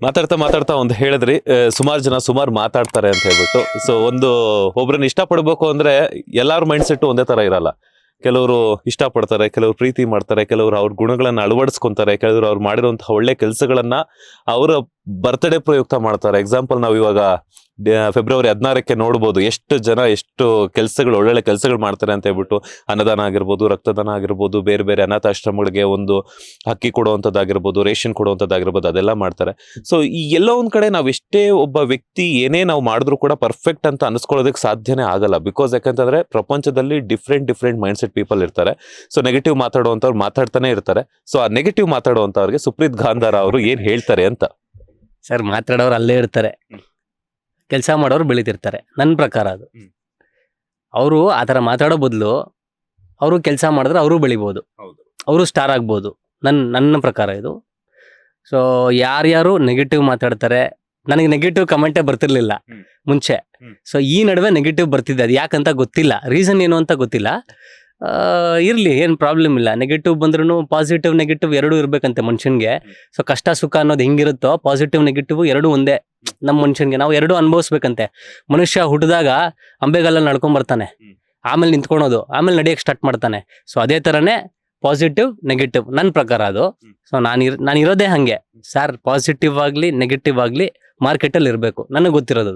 ಮಾತಾಡ್ತಾ ಒಂದು ಹೇಳಿದ್ರಿ, ಸುಮಾರು ಜನ ಸುಮಾರು ಮಾತಾಡ್ತಾರೆ ಅಂತ ಹೇಳ್ಬಿಟ್ಟು. ಸೊ ಒಬ್ರನ್ನ ಇಷ್ಟಪಡ್ಬೇಕು ಅಂದ್ರೆ ಎಲ್ಲಾರ ಮೈಂಡ್ ಸೆಟ್ ಒಂದೇ ತರ ಇರಲ್ಲ. ಕೆಲವರು ಇಷ್ಟಪಡ್ತಾರೆ, ಕೆಲವರು ಪ್ರೀತಿ ಮಾಡ್ತಾರೆ, ಕೆಲವರು ಅವ್ರ ಗುಣಗಳನ್ನ ಅಳವಡಿಸ್ಕೊಂತಾರೆ, ಕೆಲವರು ಅವ್ರು ಮಾಡಿರುವಂತಹ ಒಳ್ಳೆ ಕೆಲಸಗಳನ್ನ ಅವರ ಬರ್ತ್ಡೇ ಪ್ರಯುಕ್ತ ಮಾಡ್ತಾರೆ. ಎಕ್ಸಾಂಪಲ್ ನಾವು ಇವಾಗ ಫೆಬ್ರವರಿ 16ಕ್ಕೆ ನೋಡ್ಬೋದು ಎಷ್ಟು ಜನ ಎಷ್ಟು ಕೆಲಸಗಳು ಒಳ್ಳೊಳ್ಳೆ ಕೆಲಸಗಳು ಮಾಡ್ತಾರೆ ಅಂತ ಹೇಳ್ಬಿಟ್ಟು. ಅನ್ನದಾನ ಆಗಿರ್ಬೋದು, ರಕ್ತದಾನ ಆಗಿರ್ಬೋದು, ಬೇರೆ ಬೇರೆ ಅನಾಥಾಶ್ರಮಗಳಿಗೆ ಒಂದು ಅಕ್ಕಿ ಕೊಡುವಂಥದ್ದಾಗಿರ್ಬೋದು, ರೇಷನ್ ಕೊಡುವಂಥದ್ದಾಗಿರ್ಬೋದು, ಅದೆಲ್ಲ ಮಾಡ್ತಾರೆ. ಸೊ ಈ ಎಲ್ಲೋ ಒಂದ್ ಕಡೆ ನಾವು ಎಷ್ಟೇ ಒಬ್ಬ ವ್ಯಕ್ತಿ ಏನೇ ನಾವು ಮಾಡಿದ್ರು ಕೂಡ ಪರ್ಫೆಕ್ಟ್ ಅಂತ ಅನ್ಸ್ಕೊಳ್ಳೋದಕ್ಕೆ ಸಾಧ್ಯನೇ ಆಗಲ್ಲ. ಬಿಕಾಸ್ ಯಾಕಂತಂದ್ರೆ ಪ್ರಪಂಚದಲ್ಲಿ ಡಿಫ್ರೆಂಟ್ ಮೈಂಡ್ ಸೆಟ್ ಪೀಪಲ್ ಇರ್ತಾರೆ. ಸೊ ನೆಗೆಟಿವ್ ಮಾತಾಡುವಂಥವ್ರು ಮಾತಾಡ್ತಾನೆ ಇರ್ತಾರೆ. ಸೊ ಆ ನೆಗೆಟಿವ್ ಮಾತಾಡುವಂಥವ್ರಿಗೆ ಸುಪ್ರೀತ್ ಗಾಂಧಾರ ಅವರು ಏನ್ ಹೇಳ್ತಾರೆ ಅಂತ. ಸರ್, ಮಾತಾಡೋರು ಅಲ್ಲೇ ಇರ್ತಾರೆ, ಕೆಲಸ ಮಾಡೋರು ಬೆಳೀತಿರ್ತಾರೆ. ನನ್ನ ಪ್ರಕಾರ ಅದು ಅವರು ಆ ಥರ ಮಾತಾಡೋ ಬದಲು ಅವರು ಕೆಲಸ ಮಾಡಿದ್ರೆ ಅವರು ಬೆಳಿಬೋದು, ಅವರು ಸ್ಟಾರ್ ಆಗ್ಬೋದು. ನನ್ನ ಪ್ರಕಾರ ಇದು. ಸೊ ಯಾರ್ಯಾರು ನೆಗೆಟಿವ್ ಮಾತಾಡ್ತಾರೆ, ನನಗೆ ನೆಗೆಟಿವ್ ಕಮೆಂಟೇ ಬರ್ತಿರ್ಲಿಲ್ಲ ಮುಂಚೆ. ಸೊ ಈ ನಡುವೆ ನೆಗೆಟಿವ್ ಬರ್ತಿದ್ದೆ, ಅದು ಯಾಕಂತ ಗೊತ್ತಿಲ್ಲ, ರೀಸನ್ ಏನು ಅಂತ ಗೊತ್ತಿಲ್ಲ. ಇರಲಿ, ಏನು ಪ್ರಾಬ್ಲಮ್ ಇಲ್ಲ. ನೆಗೆಟಿವ್ ಬಂದ್ರೂ ಪಾಸಿಟಿವ್ ನೆಗೆಟಿವ್ ಎರಡೂ ಇರ್ಬೇಕಂತೆ ಮನುಷ್ಯನ್ಗೆ. ಸೊ ಕಷ್ಟ ಸುಖ ಅನ್ನೋದು ಹೆಂಗಿರುತ್ತೋ ಪಾಸಿಟಿವ್ ನೆಗೆಟಿವ್ ಎರಡೂ ಒಂದೇ ನಮ್ಮ ಮನುಷ್ಯನ್ಗೆ. ನಾವು ಎರಡೂ ಅನುಭವಿಸ್ಬೇಕಂತೆ. ಮನುಷ್ಯ ಹುಟ್ಟಿದಾಗ ಅಂಬೆಗಾಲಲ್ಲಿ ನಡ್ಕೊಂಬರ್ತಾನೆ, ಆಮೇಲೆ ನಿಂತ್ಕೊಳೋದು, ಆಮೇಲೆ ನಡೆಯಕ್ಕೆ ಸ್ಟಾರ್ಟ್ ಮಾಡ್ತಾನೆ. ಸೊ ಅದೇ ಥರನೇ ಪಾಸಿಟಿವ್ ನೆಗೆಟಿವ್ ನನ್ನ ಪ್ರಕಾರ ಅದು. ಸೊ ನಾನು ಇರೋದೇ ಹಾಗೆ ಸರ್, ಪಾಸಿಟಿವ್ ಆಗಲಿ ನೆಗೆಟಿವ್ ಆಗಲಿ ಮಾರ್ಕೆಟಲ್ಲಿ ಇರಬೇಕು. ನನಗೆ ಗೊತ್ತಿರೋದು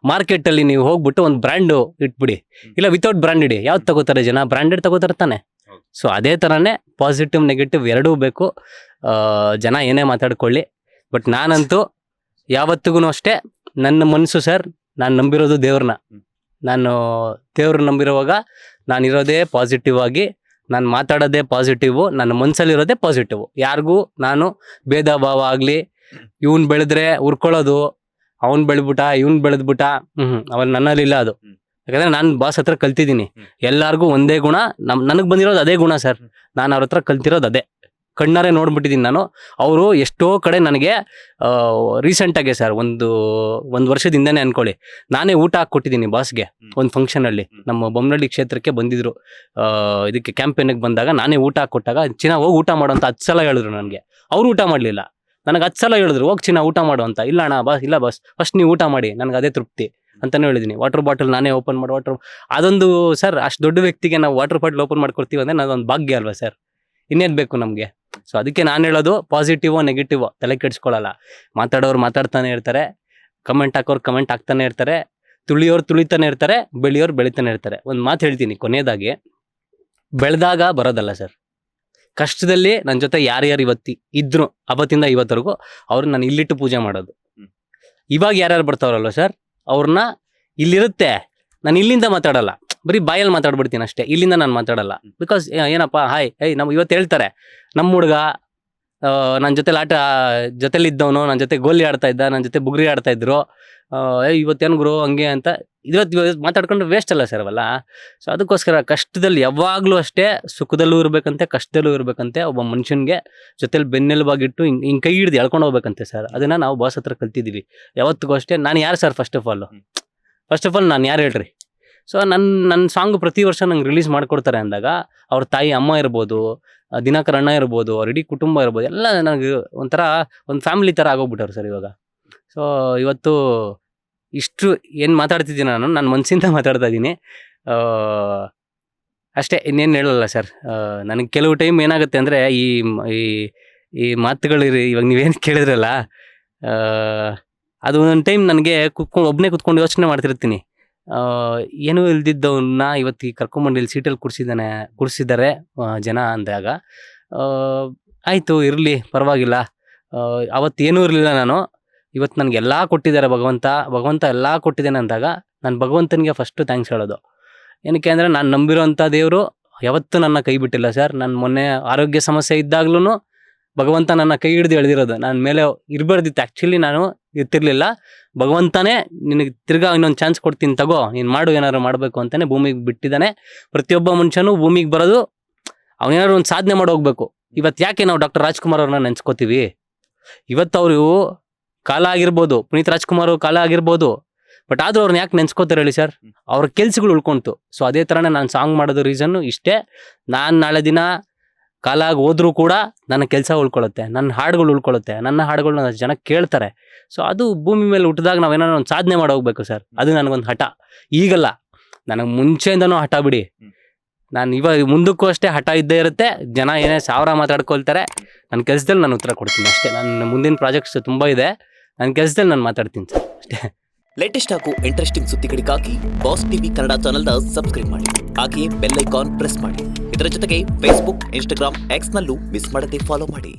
ಮಾರ್ಕೆಟಲ್ಲಿ ನೀವು ಹೋಗ್ಬಿಟ್ಟು ಒಂದು ಬ್ರ್ಯಾಂಡು ಇಟ್ಬಿಡಿ, ಇಲ್ಲ ವಿತೌಟ್ ಬ್ರ್ಯಾಂಡ್ ಇಡಿ, ಯಾವ್ದು ತಗೋತಾರೆ ಜನ? ಬ್ರ್ಯಾಂಡೆಡ್ ತಗೋತಾರೆ ತಾನೆ. ಸೊ ಅದೇ ಥರನೇ ಪಾಸಿಟಿವ್ ನೆಗೆಟಿವ್ ಎರಡೂ ಬೇಕು. ಜನ ಏನೇ ಮಾತಾಡ್ಕೊಳ್ಳಿ, ಬಟ್ ನಾನಂತೂ ಯಾವತ್ತಿಗೂ ಅಷ್ಟೇ ನನ್ನ ಮನಸ್ಸು ಸರ್, ನಾನು ನಂಬಿರೋದು ದೇವ್ರನ್ನ. ನಾನು ದೇವ್ರನ್ನ ನಂಬಿರುವಾಗ ನಾನಿರೋದೇ ಪಾಸಿಟಿವ್ ಆಗಿ, ನಾನು ಮಾತಾಡೋದೇ ಪಾಸಿಟಿವು, ನನ್ನ ಮನಸ್ಸಲ್ಲಿರೋದೇ ಪಾಸಿಟಿವು. ಯಾರಿಗೂ ನಾನು ಭೇದ ಭಾವ ಆಗಲಿ, ಇವ್ನು ಬೆಳೆದ್ರೆ ಉರ್ಕೊಳ್ಳೋದು, ಅವ್ನು ಬೆಳೆದ್ಬಿಟ್ಟ ಇವ್ನು ಬೆಳೆದ್ಬಿಟ್ಟ, ಅವನು ನನ್ನಲ್ಲಿಲ್ಲ ಅದು. ಯಾಕಂದರೆ ನಾನು ಬಾಸ್ ಹತ್ರ ಕಲ್ತಿದ್ದೀನಿ, ಎಲ್ಲರಿಗೂ ಒಂದೇ ಗುಣ, ನನಗೆ ಬಂದಿರೋದು ಅದೇ ಗುಣ ಸರ್. ನಾನು ಅವ್ರ ಹತ್ರ ಕಲ್ತಿರೋದು ಅದೇ, ಕಣ್ಣಾರೆ ನೋಡ್ಬಿಟ್ಟಿದ್ದೀನಿ ನಾನು. ಅವರು ಎಷ್ಟೋ ಕಡೆ ನನಗೆ ರೀಸೆಂಟಾಗೆ ಸರ್, ಒಂದು ವರ್ಷದಿಂದನೇ ಅನ್ಕೊಳ್ಳಿ, ನಾನೇ ಊಟ ಹಾಕ್ಕೊಟ್ಟಿದ್ದೀನಿ ಬಾಸ್ಗೆ. ಒಂದು ಫಂಕ್ಷನಲ್ಲಿ ನಮ್ಮ ಬೊಮ್ಮನಹಳ್ಳಿ ಕ್ಷೇತ್ರಕ್ಕೆ ಬಂದಿದ್ರು, ಇದಕ್ಕೆ ಕ್ಯಾಂಪೇನಿಗೆ ಬಂದಾಗ ನಾನೇ ಊಟ ಹಾಕ್ಕೊಟ್ಟಾಗ, ಚಿನ್ನ ಹೋಗಿ ಊಟ ಮಾಡೋ ಅಂತ 10 ಸಲ ಹೇಳಿದ್ರು ನನಗೆ. ಅವರು ಊಟ ಮಾಡಲಿಲ್ಲ, ನನಗೆ 10 ಸಲ ಹೇಳಿದ್ರು ಹೋಗಿ ಚಿನ್ನ ಊಟ ಮಾಡು ಅಂತ. ಇಲ್ಲ ಅಣ್ಣ ಇಲ್ಲ ಬಾಸ್, ಫಸ್ಟ್ ನೀವು ಊಟ ಮಾಡಿ, ನನಗೆ ಅದೇ ತೃಪ್ತಿ ಅಂತಲೇ ಹೇಳಿದ್ದೀನಿ. ವಾಟರ್ ಬಾಟಲ್ ನಾನೇ ಓಪನ್ ಮಾಡಿ ಅದೊಂದು ಸರ್, ಅಷ್ಟು ದೊಡ್ಡ ವ್ಯಕ್ತಿಗೆ ನಾವು ವಾಟರ್ ಬಾಟಲ್ ಓಪನ್ ಮಾಡ್ಕೊಡ್ತೀವಿ ಅಂದರೆ ನಾದೊಂದು ಭಾಗ್ಯ ಅಲ್ವಾ ಸರ್, ಇನ್ನೇನು ಬೇಕು ನಮಗೆ? ಸೊ ಅದಕ್ಕೆ ನಾನು ಹೇಳೋದು, ಪಾಸಿಟಿವೋ ನೆಗೆಟಿವೋ ತಲೆ ಕೆಡಿಸ್ಕೊಳ್ಳಲ್ಲ. ಮಾತಾಡೋರು ಮಾತಾಡ್ತಾನೆ ಇರ್ತಾರೆ, ಕಮೆಂಟ್ ಹಾಕೋರು ಕಮೆಂಟ್ ಹಾಕ್ತಾನೆ ಇರ್ತಾರೆ, ತುಳಿಯೋರು ತುಳಿತಾನೆ ಇರ್ತಾರೆ, ಬೆಳೆಯೋರು ಬೆಳಿತಾನೆ ಇರ್ತಾರೆ. ಒಂದು ಮಾತು ಹೇಳ್ತೀನಿ ಕೊನೆಯದಾಗಿ, ಬೆಳೆದಾಗ ಬರೋದಲ್ಲ ಸರ್, ಕಷ್ಟದಲ್ಲಿ ನನ್ನ ಜೊತೆ ಯಾರ್ಯಾರು ಇದ್ರು ಅವತ್ತಿಂದ ಇವತ್ತರೆಗೂ ಅವ್ರನ್ನ ನಾನು ಇಲ್ಲಿಟ್ಟು ಪೂಜೆ ಮಾಡೋದು. ಇವಾಗ ಯಾರ್ಯಾರು ಬರ್ತಾವ್ರಲ್ವ ಸರ್, ಅವ್ರನ್ನ ಇಲ್ಲಿರುತ್ತೆ, ನಾನು ಇಲ್ಲಿಂದ ಮಾತಾಡಲ್ಲ, ಬರೀ ಬಾಯಲ್ಲಿ ಮಾತಾಡ್ಬಿಡ್ತೀನಿ ಅಷ್ಟೇ, ಇಲ್ಲಿಂದ ನಾನು ಮಾತಾಡಲ್ಲ. ಬಿಕಾಸ್ ಏನಪ್ಪ ಹಾಯ್ ನಮ್ಮ ಇವತ್ತು ಹೇಳ್ತಾರೆ, ನಮ್ಮ ಹುಡುಗ ನನ್ನ ಜೊತೆಲಿದ್ದವನು ನನ್ನ ಜೊತೆ ಗೋಲಿ ಆಡ್ತಾ ಇದ್ದ, ನನ್ನ ಜೊತೆ ಬುಗ್ರಿ ಆಡ್ತಾ ಇದ್ರು, ಇವತ್ತೇನು ಗುರು ಹಂಗೆ ಅಂತ ಇವತ್ತು ಮಾತಾಡ್ಕೊಂಡು ವೇಸ್ಟ್ ಅಲ್ಲ ಸರ್ ಅವೆಲ್ಲ. ಸೊ ಅದಕ್ಕೋಸ್ಕರ ಕಷ್ಟದಲ್ಲಿ ಯಾವಾಗಲೂ ಅಷ್ಟೇ, ಸುಖದಲ್ಲೂ ಇರಬೇಕಂತೆ, ಕಷ್ಟದಲ್ಲೂ ಇರಬೇಕಂತೆ. ಒಬ್ಬ ಮನುಷ್ಯನಿಗೆ ಜೊತೆಲಿ ಬೆನ್ನೆಲುಬಾಗಿಟ್ಟು ಹಿಂಗೆ ಕೈ ಹಿಡ್ದು ಎಳ್ಕೊಂಡು ಹೋಗ್ಬೇಕಂತೆ ಸರ್. ಅದನ್ನು ನಾವು ಬಾಸ್ ಹತ್ರ ಕಲ್ತಿದ್ದೀವಿ. ಯಾವತ್ತಿಗೂ ಅಷ್ಟೇ, ನಾನು ಯಾರು ಸರ್ ಫಸ್ಟ್ ಆಫ್ ಆಲ್ ನಾನು ಯಾರು ಹೇಳ್ರಿ? ಸೊ ನನ್ನ ಸಾಂಗ್ ಪ್ರತಿ ವರ್ಷ ನಂಗೆ ರಿಲೀಸ್ ಮಾಡಿಕೊಡ್ತಾರೆ ಅಂದಾಗ, ಅವ್ರ ತಾಯಿ ಅಮ್ಮ ಇರ್ಬೋದು, ದಿನಕರ್ ಅಣ್ಣ ಇರ್ಬೋದು, ಅವ್ರ ಇಡೀ ಕುಟುಂಬ ಇರ್ಬೋದು, ಎಲ್ಲ ನನಗೆ ಒಂಥರ ಒಂದು ಫ್ಯಾಮಿಲಿ ಥರ ಆಗೋಗ್ಬಿಟ್ಟವ್ರು ಸರ್ ಇವಾಗ. ಸೊ ಇವತ್ತು ಇಷ್ಟು ಏನು ಮಾತಾಡ್ತಿದ್ದೀನಿ ನಾನು, ನನ್ನ ಮನಸ್ಸಿಂದ ಮಾತಾಡ್ತಾ ಇದ್ದೀನಿ ಅಷ್ಟೇ, ಇನ್ನೇನು ಹೇಳಲ್ಲ ಸರ್. ನನಗೆ ಕೆಲವು ಟೈಮ್ ಏನಾಗುತ್ತೆ ಅಂದರೆ, ಈ ಮಾತುಗಳು ಇವಾಗ ನೀವೇನು ಕೇಳಿದ್ರಲ್ಲ, ಅದು ಒಂದೊಂದು ಟೈಮ್ ನನಗೆ ಒಬ್ಬನೇ ಕುತ್ಕೊಂಡು ಯೋಚನೆ ಮಾಡ್ತಿರ್ತೀನಿ. ಏನೂ ಇಲ್ದಿದ್ದವನ್ನ ಇವತ್ತು ಈ ಕರ್ಕೊಂಬಂದು ಇಲ್ಲಿ ಸೀಟಲ್ಲಿ ಕೂರಿಸಿದ್ದಾರೆ ಜನ ಅಂದಾಗ, ಆಯಿತು ಇರಲಿ ಪರವಾಗಿಲ್ಲ, ಅವತ್ತೇನೂ ಇರಲಿಲ್ಲ ನಾನು, ಇವತ್ತು ನನಗೆಲ್ಲ ಕೊಟ್ಟಿದ್ದಾರೆ ಭಗವಂತ ಎಲ್ಲ ಕೊಟ್ಟಿದ್ದೇನೆ ಅಂದಾಗ, ನಾನು ಭಗವಂತನಿಗೆ ಫಸ್ಟು ಥ್ಯಾಂಕ್ಸ್ ಹೇಳೋದು. ಏನಕ್ಕೆ ಅಂದರೆ, ನಾನು ನಂಬಿರೋಂಥ ದೇವರು ಯಾವತ್ತೂ ನನ್ನ ಕೈ ಬಿಟ್ಟಿಲ್ಲ ಸರ್. ನಾನು ಮೊನ್ನೆ ಆರೋಗ್ಯ ಸಮಸ್ಯೆ ಇದ್ದಾಗ್ಲೂ ಭಗವಂತ ನನ್ನ ಕೈ ಹಿಡಿದು ಎಳೆದಿರೋದು. ನಾನು ಮೇಲೆ ಇರಬಾರ್ದಿತ್ತು, ಆ್ಯಕ್ಚುಲಿ ನಾನು ಇರ್ತಿರ್ಲಿಲ್ಲ. ಭಗವಂತನೇ ನಿನಗೆ ತಿರ್ಗಾ ಇನ್ನೊಂದು ಚಾನ್ಸ್ ಕೊಡ್ತೀನಿ ತಗೋ, ನೀನು ಮಾಡು, ಏನಾದ್ರು ಮಾಡಬೇಕು ಅಂತಲೇ ಭೂಮಿಗೆ ಬಿಟ್ಟಿದ್ದಾನೆ. ಪ್ರತಿಯೊಬ್ಬ ಮನುಷ್ಯನೂ ಭೂಮಿಗೆ ಬರೋದು ಅವನೇನಾದ್ರು ಒಂದು ಸಾಧನೆ ಮಾಡಿ ಹೋಗ್ಬೇಕು. ಇವತ್ತು ಯಾಕೆ ನಾವು ಡಾಕ್ಟರ್ ರಾಜ್ಕುಮಾರ್ ಅವ್ರನ್ನ ನೆನೆಸ್ಕೋತೀವಿ? ಇವತ್ತು ಅವರು ಕಾಲ ಆಗಿರ್ಬೋದು, ಪುನೀತ್ ರಾಜ್ಕುಮಾರ್ ಕಾಲ ಆಗಿರ್ಬೋದು, ಬಟ್ ಆದರೂ ಅವ್ರನ್ನ ಯಾಕೆ ನೆನೆಸ್ಕೋತಾರೆ ಹೇಳಿ ಸರ್? ಅವ್ರ ಕೆಲ್ಸಗಳು ಉಳ್ಕೊಂತು. ಸೊ ಅದೇ ಥರನೇ ನಾನು ಸಾಂಗ್ ಮಾಡೋದು ರೀಸನ್ನು ಇಷ್ಟೇ. ನಾನು ನಾಳೆ ದಿನ ಕಾಲ ಆಗಿ ಹೋದ್ರೂ ಕೂಡ ನನ್ನ ಕೆಲಸ ಉಳ್ಕೊಳ್ಳುತ್ತೆ, ನನ್ನ ಹಾಡುಗಳು ಉಳ್ಕೊಳ್ಳುತ್ತೆ, ನನ್ನ ಹಾಡುಗಳನ್ನ ಜನ ಕೇಳ್ತಾರೆ. ಸೊ ಅದು ಭೂಮಿ ಮೇಲೆ ಹುಟ್ಟಿದಾಗ ನಾವೇನಾದ್ರು ಒಂದು ಸಾಧನೆ ಮಾಡಿ ಹೋಗ್ಬೇಕು ಸರ್. ಅದು ನನಗೊಂದು ಹಠ. ಈಗಲ್ಲ, ನನಗೆ ಮುಂಚೆಯಿಂದನೂ ಹಠ ಬಿಡಿ. ನಾನು ಇವಾಗ ಮುಂದಕ್ಕೂ ಅಷ್ಟೇ ಹಠ ಇದ್ದೇ ಇರುತ್ತೆ. ಜನ ಏನೇ 1000 ಮಾತಾಡ್ಕೊಳ್ತಾರೆ, ನನ್ನ ಕೆಲಸದಲ್ಲಿ ನಾನು ಉತ್ತರ ಕೊಡ್ತೀನಿ ಅಷ್ಟೇ. ನನ್ನ ಮುಂದಿನ ಪ್ರಾಜೆಕ್ಟ್ಸ್ ತುಂಬ ಇದೆ, ನನ್ನ ಕೆಲಸದಲ್ಲಿ ನಾನು ಮಾತಾಡ್ತೀನಿ ಸರ್ ಅಷ್ಟೇ. ಲೇಟೆಸ್ಟ್ ಹಾಗೂ ಇಂಟ್ರೆಸ್ಟಿಂಗ್ ಸುದ್ದಿಗಳಿಗಾಗಿ ಬಾಸ್ ಟಿವಿ ಕನ್ನಡ ಚಾನೆಲ್ನ ಸಬ್ಸ್ಕ್ರೈಬ್ ಮಾಡಿ. ಹಾಗೆಯೇ ಬೆಲ್ ಐಕಾನ್ ಪ್ರೆಸ್ ಮಾಡಿ. ಇದರ ಜೊತೆಗೆ ಫೇಸ್ಬುಕ್, ಇನ್ಸ್ಟಾಗ್ರಾಮ್, ಎಕ್ಸ್ನಲ್ಲೂ ಮಿಸ್ ಮಾಡದೆ ಫಾಲೋ ಮಾಡಿ.